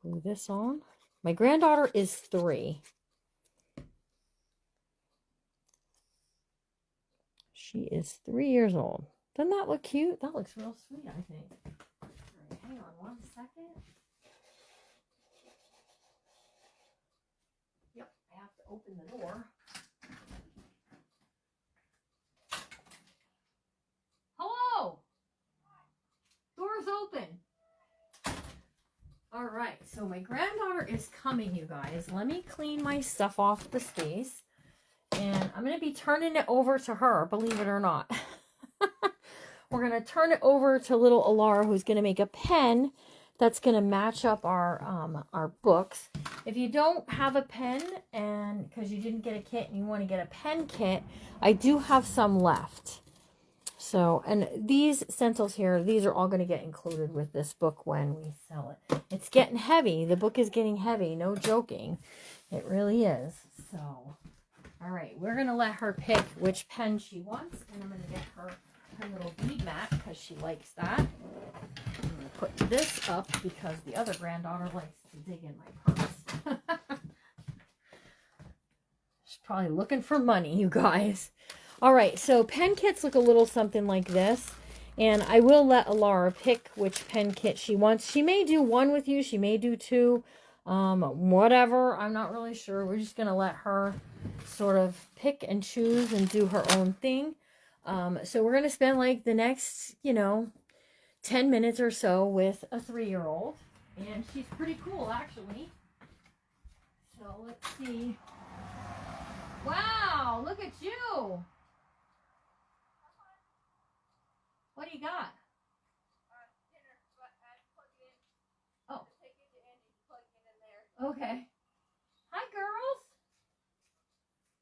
Glue this on. My granddaughter is 3. She is 3 years old. Doesn't that look cute? That looks real sweet, I think. All right, hang on one second. Yep, I have to open the door. Hello! Door's open. All right, so my granddaughter is coming, you guys. Let me clean my stuff off the space. And I'm going to be turning it over to her, believe it or not. We're going to turn it over to little Alara, who's going to make a pen that's going to match up our books. If you don't have a pen, and because you didn't get a kit and you want to get a pen kit, I do have some left. So, and these stencils here, these are all going to get included with this book when we sell it. It's getting heavy. The book is getting heavy. No joking. It really is. So, all right. We're going to let her pick which pen she wants. And I'm going to get her little bead mat because she likes that. I'm going to put this up because the other granddaughter likes to dig in my purse. She's probably looking for money, you guys. All right, so pen kits look a little something like this. And I will let Alara pick which pen kit she wants. She may do one with you. She may do 2. Whatever. I'm not really sure. We're just going to let her sort of pick and choose and do her own thing. So we're going to spend like the next, 10 minutes or so with a 3-year-old. And she's pretty cool, actually. So let's see. Wow, look at you. What do you got? Dinner, but I plug it in. Oh. Take it to Andy, plug it in there. Okay. Hi, girls.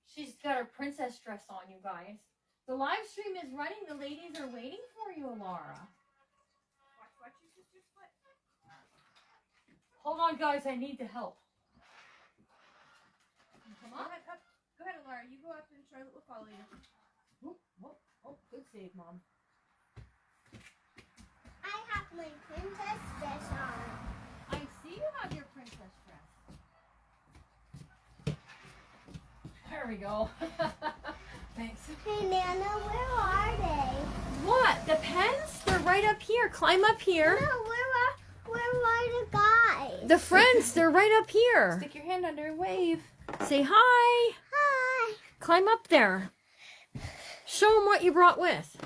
She's got her princess dress on, you guys. The live stream is running. The ladies are waiting for you, Alara. Watch your sister's foot. Hold on, guys. I need the help. Come on. Go ahead, Laura. You go up and Charlotte will follow you. Whoop, whoop. Oh, good save, Mom. I have my princess dress on. I see you have your princess dress. There we go. Thanks. Hey, Nana, where are they? What? The pens? They're right up here. Climb up here. No, where are the guys? The friends, they're right up here. Stick your hand under and wave. Say hi. Hi. Climb up there. Show them what you brought with.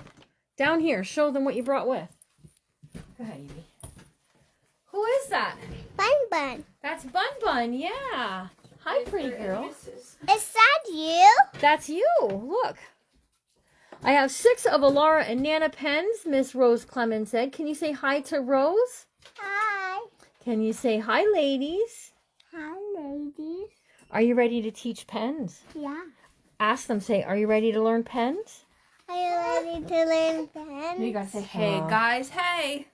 Down here, show them what you brought with. Go ahead, Evie. Who is that? Bun Bun. That's Bun Bun, yeah. Hi, pretty girl. Is that you? That's you. Look. I have 6 of Alara and Nana pens, Miss Rose Clemens said. Can you say hi to Rose? Hi. Can you say hi, ladies? Hi, ladies. Are you ready to teach pens? Yeah. Ask them, say, are you ready to learn pens? Are you ready to learn pens? You gotta say, Hey, guys, hey.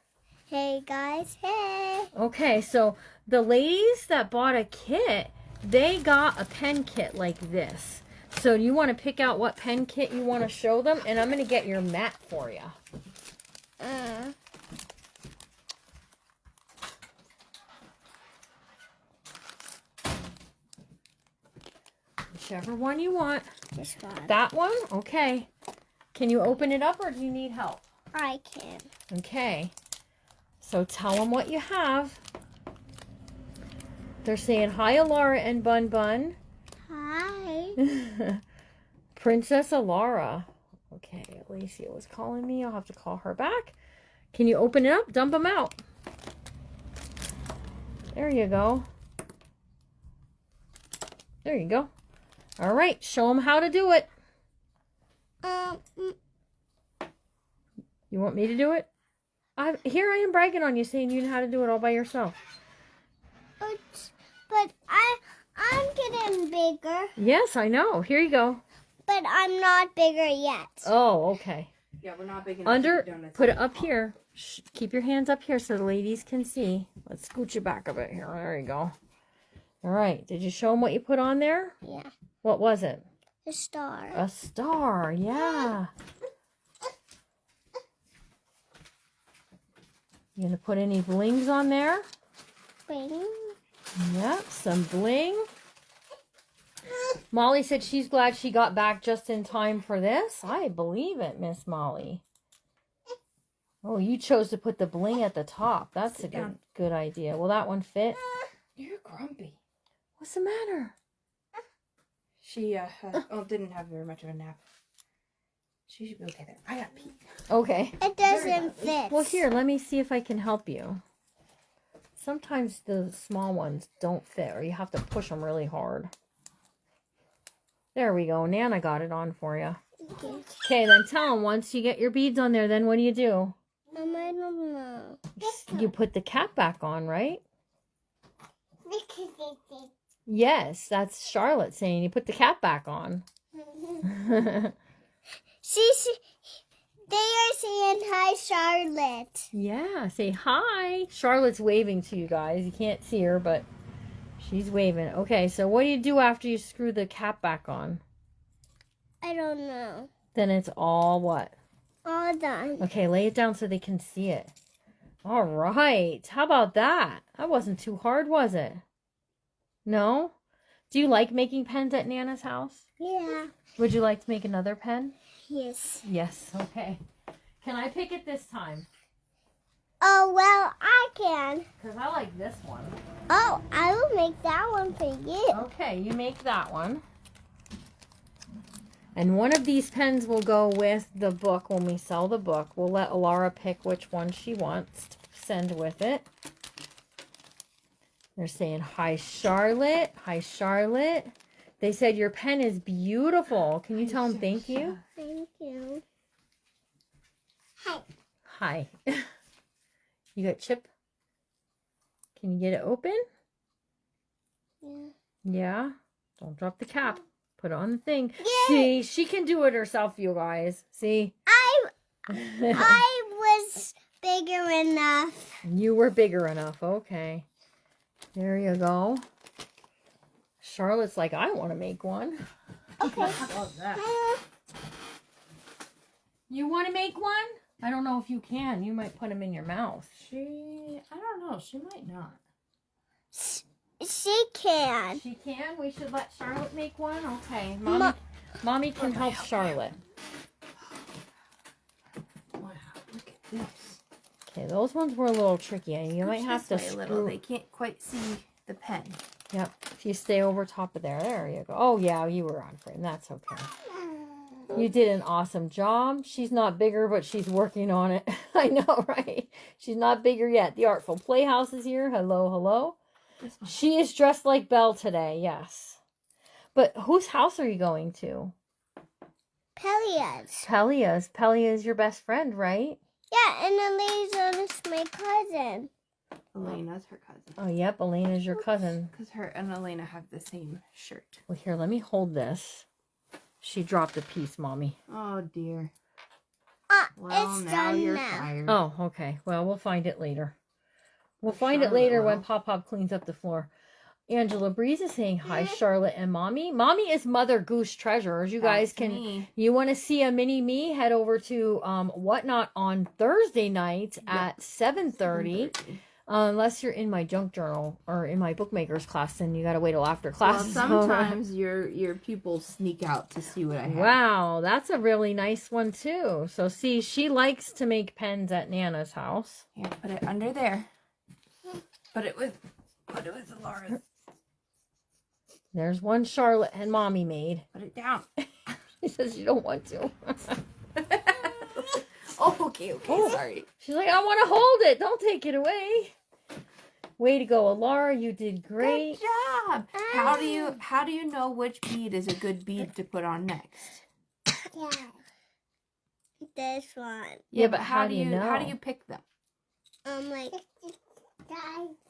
Hey, guys, hey. Okay, so the ladies that bought a kit, they got a pen kit like this. So you want to pick out what pen kit you want to show them, and I'm going to get your mat for you. Whichever one you want. This one. That one? Okay. Can you open it up, or do you need help? I can. Okay. So tell them what you have. They're saying, hi, Alara and Bun Bun. Hi. Princess Alara. Okay, Alicia was calling me. I'll have to call her back. Can you open it up? Dump them out. There you go. There you go. All right, show them how to do it. You want me to do it? Here I am bragging on you, saying you know how to do it all by yourself. But I'm getting bigger. Yes, I know. Here you go. But I'm not bigger yet. Oh, okay. Yeah, we're not big enough to eat donuts. Put it up here. Shh, keep your hands up here so the ladies can see. Let's scoot you back a bit here. There you go. All right. Did you show them what you put on there? Yeah. What was it? A star. A star. Yeah. You gonna put any blings on there? Bling. Yep, some bling. Molly said she's glad she got back just in time for this. I believe it, Miss Molly. Oh, you chose to put the bling at the top. That's a good idea. Will that one fit? You're grumpy. What's the matter? She didn't have very much of a nap. She should be okay there. I got pee. Okay. It doesn't fit. Well, here, let me see if I can help you. Sometimes the small ones don't fit, or you have to push them really hard. There we go. Nana got it on for you. Okay, then tell them, once you get your beads on there, then what do? I don't know. You put the cap back on, right? Yes, that's Charlotte saying you put the cap back on. They are saying hi, Charlotte. Yeah, say hi. Charlotte's waving to you guys. You can't see her, but she's waving. Okay, so what do you do after you screw the cap back on? I don't know. Then it's all what? All done. Okay, lay it down so they can see it. All right. How about that? That wasn't too hard, was it? No? Do you like making pens at Nana's house? Yeah. Would you like to make another pen? Yes. Yes. Okay. Can I pick it this time? Oh, well, I can. Because I like this one. Oh, I will make that one for you. Okay, you make that one. And one of these pens will go with the book when we sell the book. We'll let Alara pick which one she wants to send with it. They're saying, hi, Charlotte. Hi, Charlotte. They said your pen is beautiful. Can you tell them thank you? Thank you. Hi. Hi. You got Chip? Can you get it open? Yeah. Yeah. Don't drop the cap. Put it on the thing. Yay! See, she can do it herself, you guys. See? I was bigger enough. You were bigger enough. Okay. There you go. Charlotte's like, I want to make one. Okay. How about that? You want to make one? I don't know if you can. You might put them in your mouth. I don't know. She might not. She can. She can? We should let Charlotte make one? Okay. Mommy can help Charlotte. Wow, look at this. Okay, those ones were a little tricky. You might have to This way a little. screw. They can't quite see the pen. Yep. If you stay over top of there. There you go. Oh, yeah, you were on frame. That's okay. You did an awesome job. She's not bigger, but she's working on it. I know, right? She's not bigger yet. The Artful Playhouse is here. Hello, hello. She is dressed like Belle today, yes. But whose house are you going to? Pelias. Pelia's. Pelia is your best friend, right? Yeah, and Elisa's my cousin. Elena's her cousin. Oh, yep. Elena's your cousin. Because her and Elena have the same shirt. Well, here, let me hold this. She dropped a piece, Mommy. Oh, dear. It's done now. fired. Oh, okay. Well, we'll find it later. We'll find it later when Pop cleans up the floor. Angela Breeze is saying hi, Charlotte and Mommy. Mommy is Mother Goose Treasures. You guys That's can, me. you want to see a mini me, head over to Whatnot on Thursday night at 7:30. Unless you're in my junk journal or in my bookmakers class, then you got to wait till after class. Well, sometimes your pupils sneak out to see what I have. Wow, that's a really nice one too. So see, she likes to make pens at Nana's house. Here, put it under there. Put it with Laura's. There's one Charlotte and Mommy made. Put it down. She says you don't want to. Oh, okay, sorry. She's like, I want to hold it. Don't take it away. Way to go, Alara. You did great. Good job. How do you know which bead is a good bead to put on next? Yeah. This one. Yeah, but how do you know? How do you pick them? Like.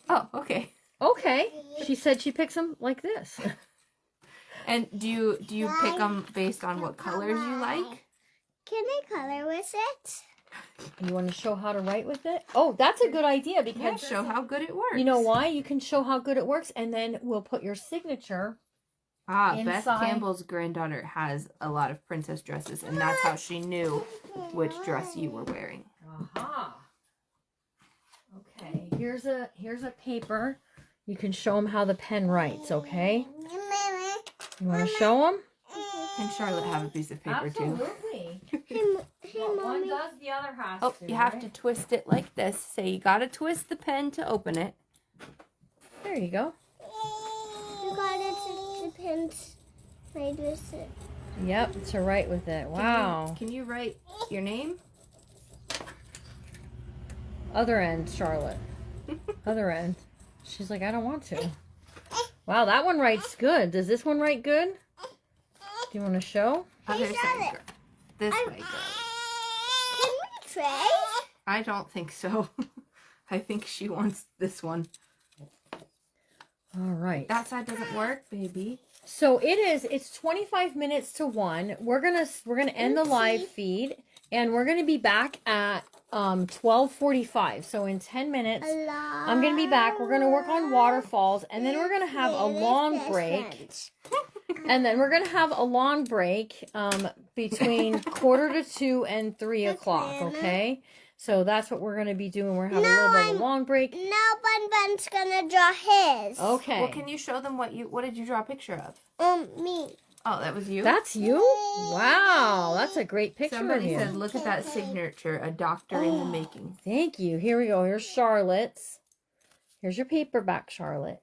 Oh, okay. Okay. She said she picks them like this. And do you pick them based on what colors you like? Can I color with it? You want to show how to write with it? Oh, that's a good idea Yeah, because show how good it works. you know why? You can show how good it works, and then we'll put your signature. Beth inside. Campbell's granddaughter has a lot of princess dresses, and that's how she knew which dress you were wearing. Aha. Okay, here's a paper. You can show them how the pen writes, okay? You want to show them? Can Charlotte have a piece of paper too? Absolutely. Hey, What one Mommy. does, the other has Oh, to. you have right? to twist it like this. So you gotta twist the pen to open it. There you go. You got it to the pins. I twist it. Yep, to write with it. Wow. Can you write your name? Other end, Charlotte. Other end. She's like, I don't want to. Wow, that one writes good. Does this one write good? Do you want to show? Other side, Charlotte. girl. This way, girl. Can we trade? I don't think so. I think she wants this one. All right. That side doesn't work, baby. So it's 25 minutes to 1. We're going to end the live feed and we're going to be back at 12:45. So in 10 minutes I'm going to be back. We're going to work on waterfalls and then we're going to have a long break. And then we're going to have a long break between 1:45 and 3 o'clock, okay? So that's what we're going to be doing. We're having a little bit of a long break. Now Bun Bun's gonna draw his. Okay. Well, can you show them what did you draw a picture of? Me. Oh, that was you? That's you? Wow, that's a great picture of Somebody you. said, look at that signature, a doctor in the making. Thank you. Here we go. Here's Charlotte's. Here's your paperback, Charlotte.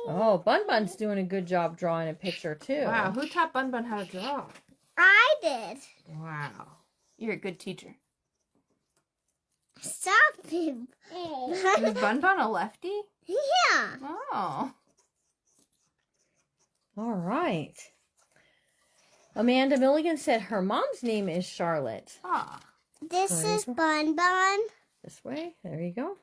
Oh, Bun Bun's doing a good job drawing a picture, too. Wow, who taught Bun Bun how to draw? I did. Wow. You're a good teacher. Stop him. Is Bun Bun a lefty? Yeah. Oh. All right. Amanda Milligan said her mom's name is Charlotte. Ah. This There you is go. Bun Bun. This way. There you go.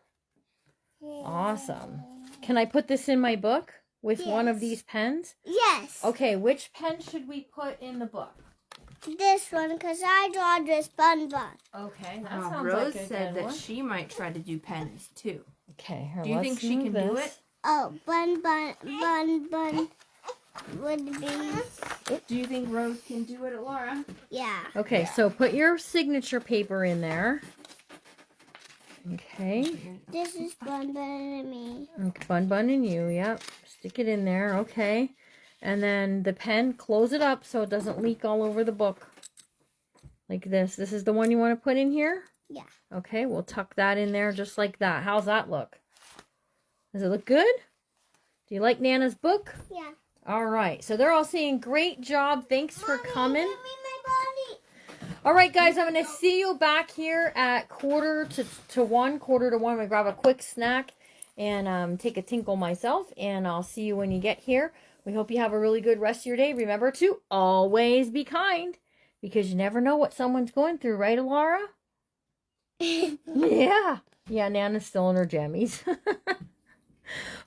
Awesome. Can I put this in my book with one of Yes. these pens? Yes. Okay, which pen should we put in the book? This one, because I draw this Bun Bun. Okay, that Oh, sounds Rose like a said good that one. she might try to do pens too. Okay, here, Do you let's think she move can do this. it? Oh, Bun would be, Do you think Rose can do it, Laura? yeah. Okay, so put your signature paper in there. Okay. This is Bun and me. Bun Bun and you, yep. Stick it in there, okay. And then the pen, close it up so it doesn't leak all over the book. Like this. This is the one you want to put in here? Yeah. Okay, we'll tuck that in there just like that. How's that look? Does it look good? Do you like Nana's book? Yeah. All right, so they're all saying, great job. Thanks for coming. Give me my body. All right, guys, I'm going to see you back here at 1:45. 1:45. I'm going to grab a quick snack and take a tinkle myself, and I'll see you when you get here. We hope you have a really good rest of your day. Remember to always be kind, because you never know what someone's going through, right, Alara? Yeah. Yeah, Nana's still in her jammies.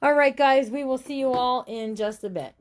All right, guys, we will see you all in just a bit.